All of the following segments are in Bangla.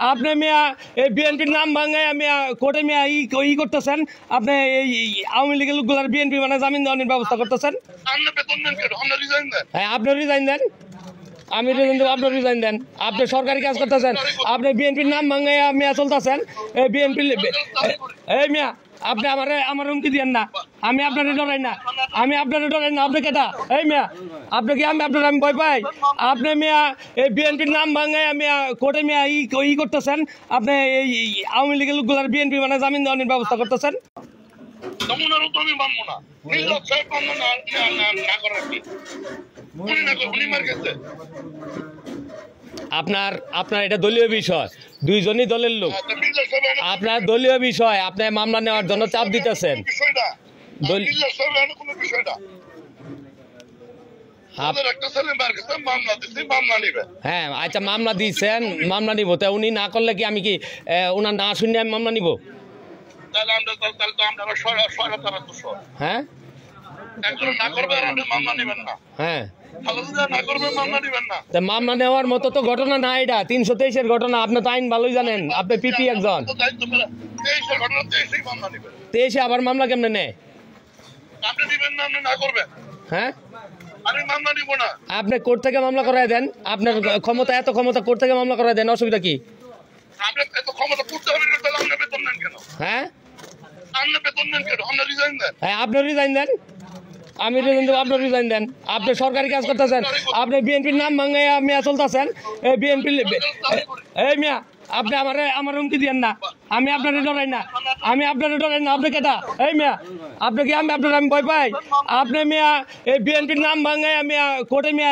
আপনি মিয়া এই বিএনপির নাম ভাঙায় মিয়া কোর্টে মিয়া ই করতেছেন, আপনি এই আওয়ামী লীগের লোকগুলার বিএনপি মানে জামিন দেওয়ার ব্যবস্থা করতেছেন। হ্যাঁ, আপনি রিজাইন দেন, আমি রিজাইন দেবো, আপনি রিজাইন দেন। আপনি সরকারি কাজ করতেছেন, আপনি বিএনপির নাম ভাঙায় মিয়া চলতেছেন। এই বিএনপি এই মিয়া আপনি আমার হুমকি দিয়েন না, আমি আপনার ডরাই না, আমি আপনার ডরাই না। আপনি কেটা এই মিয়া, আপনি কি আমি আপনার আমি ভয় পাই? আপনি মিয়া এই বিএনপির নাম ভাঙায় মিয়া কোর্টে মিয়া ই করতেছেন, আপনি এই আওয়ামী লীগের লোকগুলার বিএনপি মানে জামিন দেওয়ার ব্যবস্থা করতেছেন। আপনার এটা দলীয় বিষয়, দুইজনই দলের লোক, আপনার দলীয় বিষয়, আপনি মামলা নেওয়ার জন্য চাপ দিতেছেন। হ্যাঁ আচ্ছা, মামলা দিয়েছেন, মামলা নিব। তা উনি না করলে কি আমি কি ওনার না শুনে আমি মামলা নিব? হ্যাঁ হ্যাঁ, মামলা নেওয়ার মতো তো ঘটনা না এটা, 323-এর ঘটনা। আপনি তো আইন ভালোই জানেন, আপনি পিপি একজন। 23-এ আবার মামলা কেমনে নেয়? হ্যাঁ, আপনি কোর্ট থেকে মামলা করাই দেন, আপনার ক্ষমতা, এত ক্ষমতা, কোর্ট থেকে মামলা করাই দেন, অসুবিধা কি? হ্যাঁ, আপনি রিজাইন দেন, আমি রিজাইন দেবো, আপনি রিজাইন দেন। আপনি সরকারি কাজ করতেছেন, আপনি বিএনপির নাম ভাঙাইয়া মিয়া চলতেছেন। এই বিএনপি এই মিয়া আপনি আমার হুমকি দিয়েন না, আমি আপনার ডরাই না, আমি আপনার ডরাই না। আপনি কেটা এই মিয়া, আপনি কি আমি আপনার আমি ভয় পাই? আপনি মিয়া এই বিএনপির নাম ভাঙাইয়া মিয়া কোর্টে মিয়া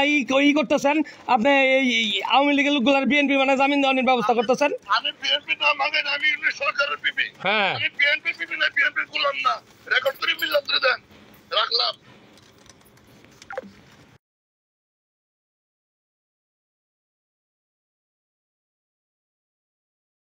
ই করতেছেন, আপনি এই আওয়ামী লীগের লোকগুলার বিএনপি মানে জামিন দেওয়ার ব্যবস্থা করতেছেন। হ্যাঁ, রাখলাম।